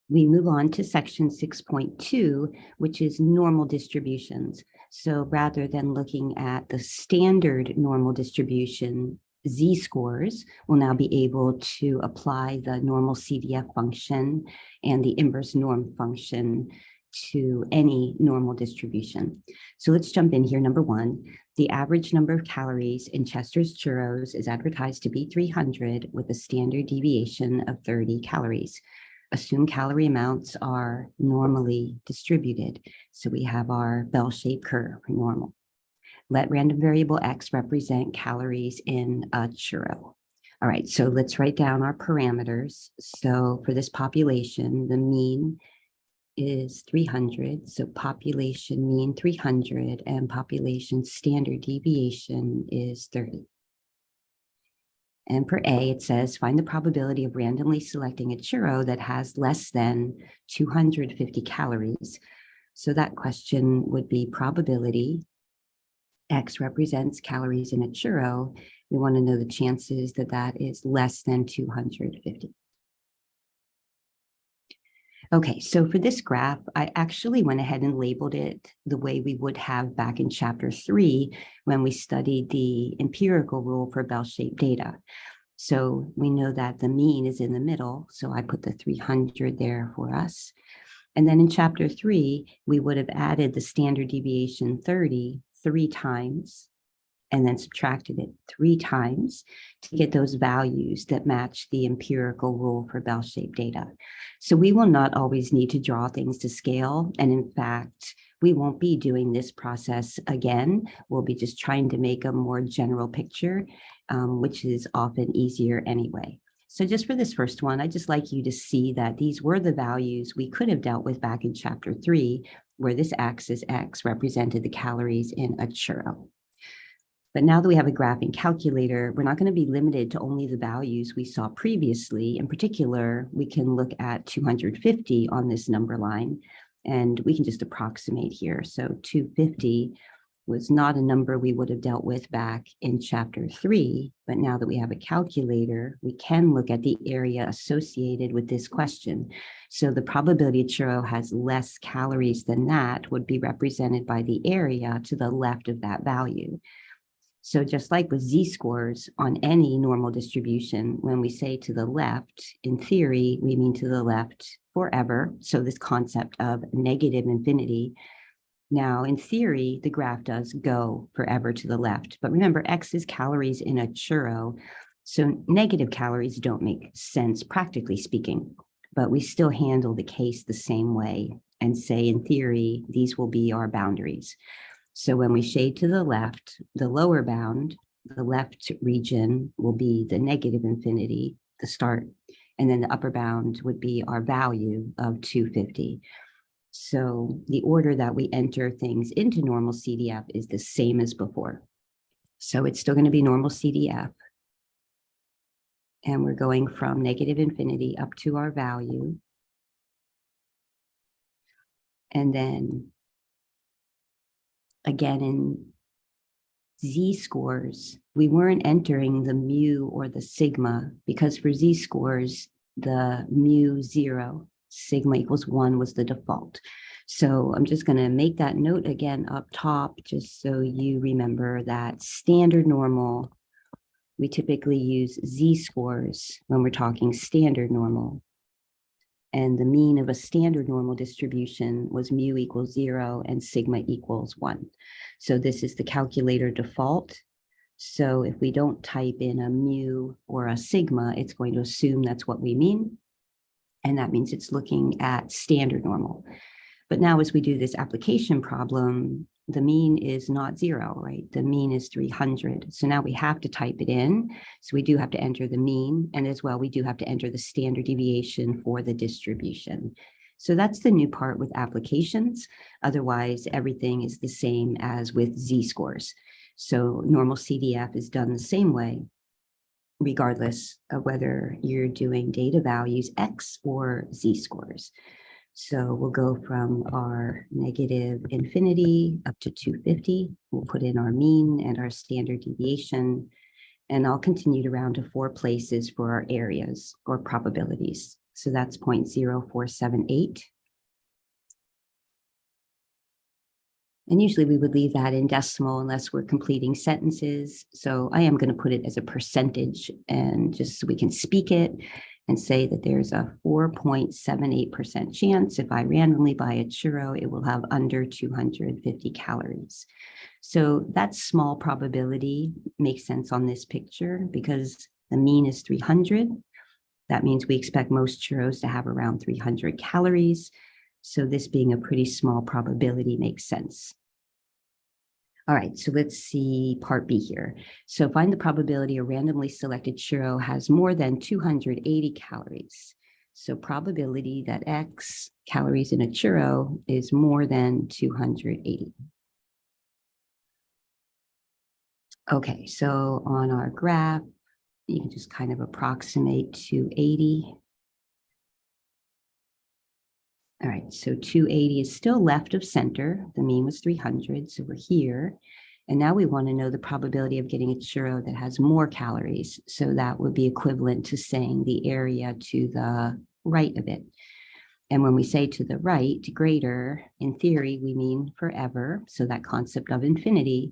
We move on to section 6.2, which is normal distributions. So rather than looking at the standard normal distribution, z-scores will now be able to apply the normal CDF function and the inverse norm function to any normal distribution. So let's jump in here. Number one, the average number of calories in Chester's churros is advertised to be 300 with a standard deviation of 30 calories. Assume calorie amounts are normally distributed. So we have our bell-shaped curve, normal. Let random variable x represent calories in a churro. All right, so let's write down our parameters. So for this population, the mean is 300. So population mean 300 and population standard deviation is 30. And for A, it says, find the probability of randomly selecting a churro that has less than 250 calories. So that question would be probability. X represents calories in a churro. We want to know the chances that that is less than 250. Okay, so for this graph, I actually went ahead and labeled it the way we would have back in chapter 3 when we studied the empirical rule for bell-shaped data. So we know that the mean is in the middle, so I put the 300 there for us. And then in chapter 3, we would have added the standard deviation 30 3 times, and then subtracted it 3 times to get those values that match the empirical rule for bell-shaped data. So we will not always need to draw things to scale. And in fact, we won't be doing this process again. We'll be just trying to make a more general picture, which is often easier anyway. So just for this first one, I'd just like you to see that these were the values we could have dealt with back in chapter 3, where this axis X represented the calories in a churro. But now that we have a graphing calculator, we're not going to be limited to only the values we saw previously. In particular, we can look at 250 on this number line, and we can just approximate here. So 250 was not a number we would have dealt with back in chapter 3, but now that we have a calculator, we can look at the area associated with this question. So the probability a churro has less calories than that would be represented by the area to the left of that value. So just like with z-scores on any normal distribution, when we say to the left, in theory, we mean to the left forever. So this concept of negative infinity. Now, in theory, the graph does go forever to the left. But remember, X is calories in a churro. So negative calories don't make sense, practically speaking. But we still handle the case the same way and say, in theory, these will be our boundaries. So when we shade to the left, the lower bound, the left region will be the negative infinity, the start, and then the upper bound would be our value of 250. So the order that we enter things into normal CDF is the same as before. So it's still going to be normal CDF. And we're going from negative infinity up to our value. And then again, in z-scores, we weren't entering the mu or the sigma because for z-scores, the mu 0, sigma equals 1 was the default. So I'm just going to make that note again up top, just so you remember that standard normal, we typically use z-scores when we're talking standard normal. And the mean of a standard normal distribution was mu equals 0 and sigma equals 1. So this is the calculator default. So if we don't type in a mu or a sigma, it's going to assume that's what we mean. And that means it's looking at standard normal. But now as we do this application problem, the mean is not 0, right? The mean is 300. So now we have to type it in. So we do have to enter the mean, and as well, we do have to enter the standard deviation for the distribution. So that's the new part with applications. Otherwise, everything is the same as with z-scores. So normal CDF is done the same way, regardless of whether you're doing data values X or z-scores. So we'll go from our negative infinity up to 250. We'll put in our mean and our standard deviation, and I'll continue to round to 4 places for our areas or probabilities. So that's 0.0478. And usually we would leave that in decimal unless we're completing sentences. So I am going to put it as a percentage, and just so we can speak it and say that there's a 4.78% chance if I randomly buy a churro, it will have under 250 calories. So that small probability makes sense on this picture because the mean is 300. That means we expect most churros to have around 300 calories. So this being a pretty small probability makes sense. All right, so let's see part B here. So find the probability a randomly selected churro has more than 280 calories. So probability that X calories in a churro is more than 280. Okay, so on our graph, you can just kind of approximate 280. All right, so 280 is still left of center. The mean was 300, so we're here. And now we want to know the probability of getting a churro that has more calories. So that would be equivalent to saying the area to the right of it. And when we say to the right, greater, in theory, we mean forever. So that concept of infinity.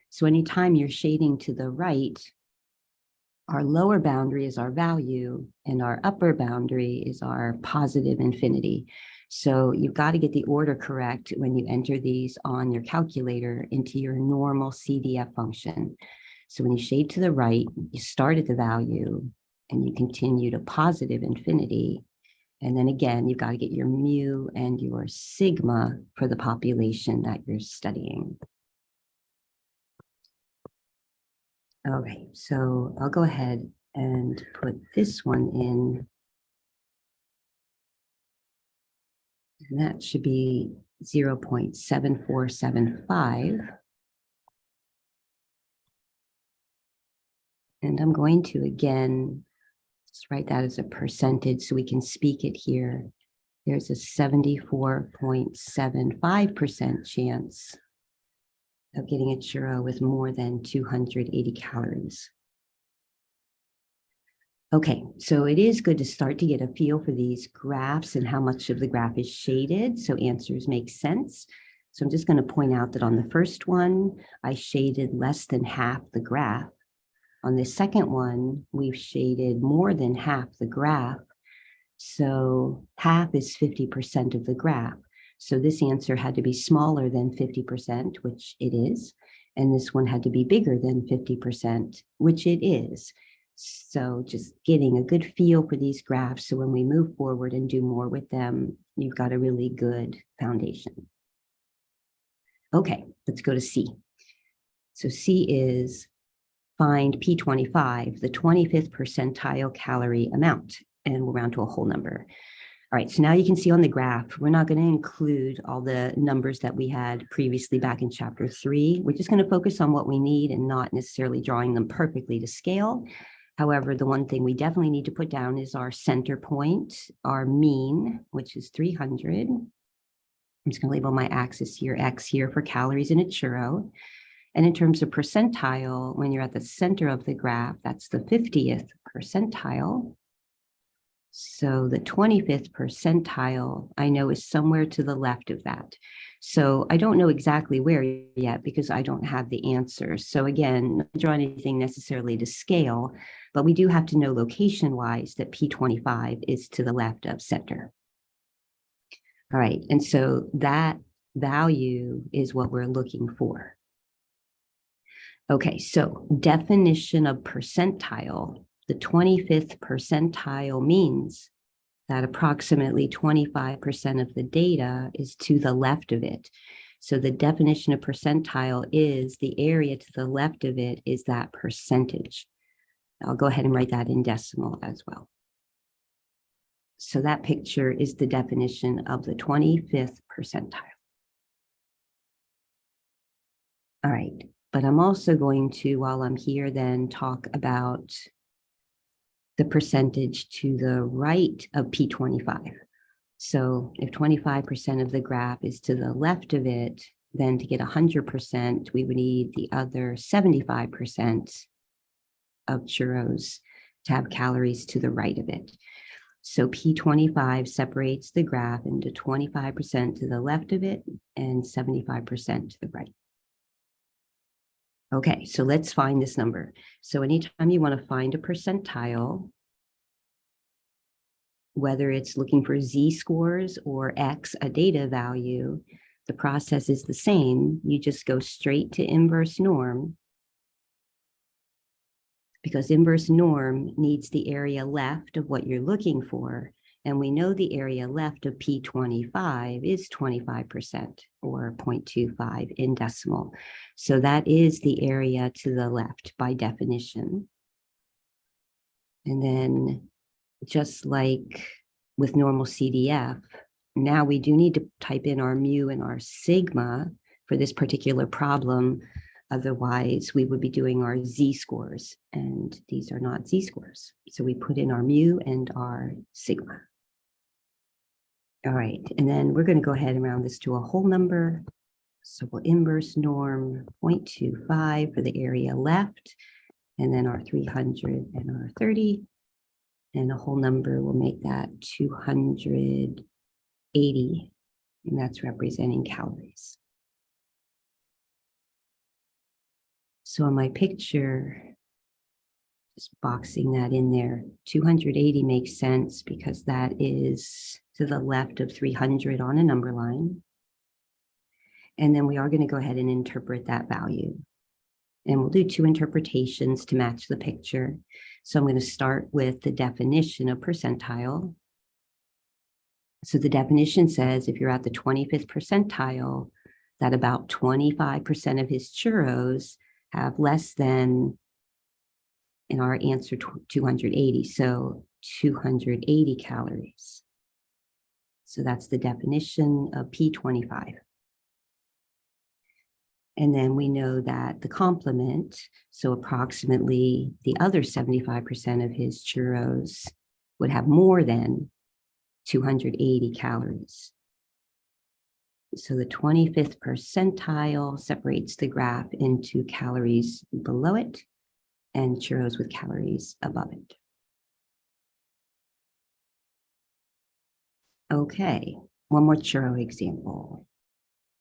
So anytime you're shading to the right, our lower boundary is our value, and our upper boundary is our positive infinity. So you've got to get the order correct when you enter these on your calculator into your normal CDF function. So when you shade to the right, you start at the value and you continue to positive infinity. And then again, you've got to get your mu and your sigma for the population that you're studying. All right, so I'll go ahead and put this one in. And that should be 0.7475. And I'm going to, again, just write that as a percentage so we can speak it here. There's a 74.75% chance of getting a churro with more than 280 calories. Okay, so it is good to start to get a feel for these graphs and how much of the graph is shaded, so answers make sense. So I'm just going to point out that on the first one, I shaded less than half the graph. On the second one, we've shaded more than half the graph. So half is 50% of the graph. So this answer had to be smaller than 50%, which it is. And this one had to be bigger than 50%, which it is. So just getting a good feel for these graphs. So when we move forward and do more with them, you've got a really good foundation. Okay, let's go to C. So C is find P25, the 25th percentile calorie amount, and we'll round to a whole number. All right, so now you can see on the graph, we're not going to include all the numbers that we had previously back in chapter 3. We're just going to focus on what we need and not necessarily drawing them perfectly to scale. However, the one thing we definitely need to put down is our center point, our mean, which is 300. I'm just going to label my axis here, X here, for calories in a churro. And in terms of percentile, when you're at the center of the graph, that's the 50th percentile. So the 25th percentile, I know, is somewhere to the left of that. So I don't know exactly where yet because I don't have the answer. So again, not draw anything necessarily to scale, but we do have to know location-wise that P25 is to the left of center. All right, and so that value is what we're looking for. Okay, so definition of percentile. The 25th percentile means that approximately 25% of the data is to the left of it. So the definition of percentile is the area to the left of it is that percentage. I'll go ahead and write that in decimal as well. So that picture is the definition of the 25th percentile. All right, but I'm also going to, while I'm here, then talk about the percentage to the right of P25. So if 25% of the graph is to the left of it, then to get 100%, we would need the other 75% of churros to have calories to the right of it. So P25 separates the graph into 25% to the left of it and 75% to the right. Okay, so let's find this number. So anytime you want to find a percentile, whether it's looking for z-scores or x, a data value, the process is the same. You just go straight to inverse norm, because inverse norm needs the area left of what you're looking for. And we know the area left of P25 is 25% or 0.25 in decimal. So that is the area to the left by definition. And then just like with normal CDF, now we do need to type in our mu and our sigma for this particular problem. Otherwise, we would be doing our z-scores, and these are not z-scores. So we put in our mu and our sigma. All right, and then we're going to go ahead and round this to a whole number. So we'll inverse norm 0.25 for the area left, and then our 300 and our 30. And a whole number will make that 280, and that's representing calories. So in my picture, just boxing that in there, 280 makes sense because that is to the left of 300 on a number line. And then we are going to go ahead and interpret that value. And we'll do two interpretations to match the picture. So I'm going to start with the definition of percentile. So the definition says if you're at the 25th percentile, that about 25% of his churros have less than, in our answer, 280. So 280 calories. So that's the definition of P25. And then we know that the complement, so approximately the other 75% of his churros would have more than 280 calories. So the 25th percentile separates the graph into calories below it and churros with calories above it. Okay, one more churro example.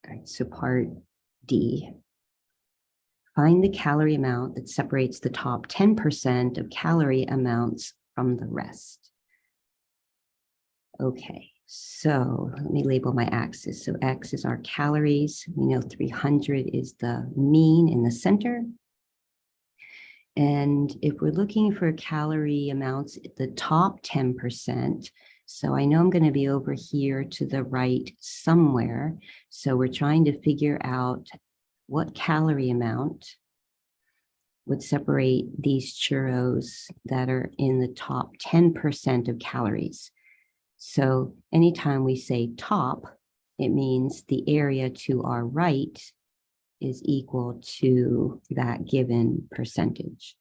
All right, so part D. Find the calorie amount that separates the top 10% of calorie amounts from the rest. Okay, so let me label my axis. So X is our calories. We know 300 is the mean in the center. And if we're looking for calorie amounts at the top 10%, so I know I'm going to be over here to the right somewhere. So we're trying to figure out what calorie amount would separate these churros that are in the top 10% of calories. So anytime we say top, it means the area to our right is equal to that given percentage.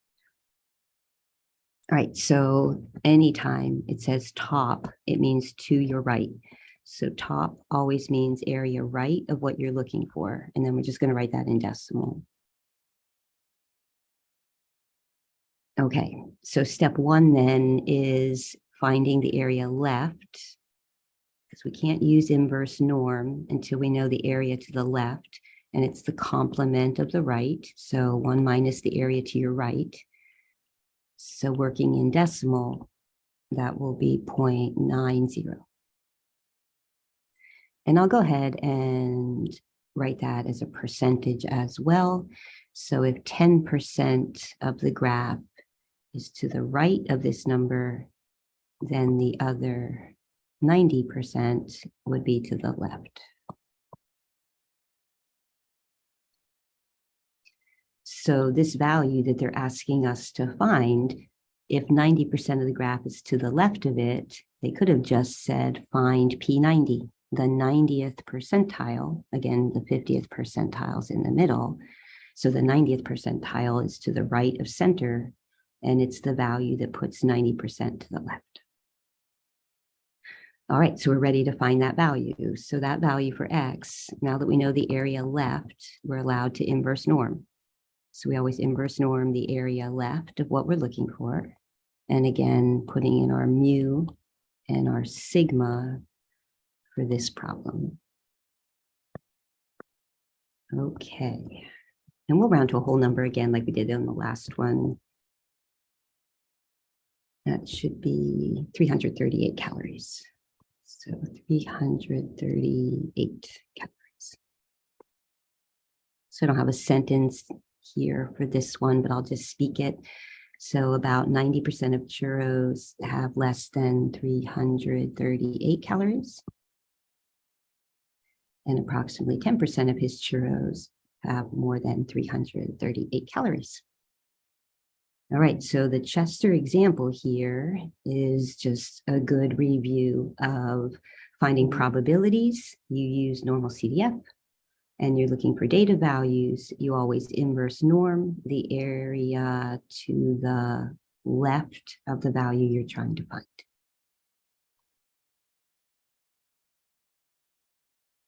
All right, so anytime it says top, it means to your right. So top always means area right of what you're looking for. And then we're just going to write that in decimal. Okay, so step one then is finding the area left, because we can't use inverse norm until we know the area to the left, and it's the complement of the right. So 1 minus the area to your right. So working in decimal, that will be 0.90. And I'll go ahead and write that as a percentage as well. So if 10% of the graph is to the right of this number, then the other 90% would be to the left. So this value that they're asking us to find, if 90% of the graph is to the left of it, they could have just said find P90, the 90th percentile. Again, the 50th percentile is in the middle. So the 90th percentile is to the right of center, and it's the value that puts 90% to the left. All right, so we're ready to find that value. So that value for X, now that we know the area left, we're allowed to inverse norm. So we always inverse norm the area left of what we're looking for. And again, putting in our mu and our sigma for this problem. Okay, and we'll round to a whole number again like we did on the last one. That should be 338 calories. So 338 calories. So I don't have a sentence here for this one, but I'll just speak it. So about 90% of churros have less than 338 calories. And approximately 10% of his churros have more than 338 calories. All right, so the Chester example here is just a good review of finding probabilities. You use normal CDF, and you're looking for data values. You always inverse norm the area to the left of the value you're trying to find.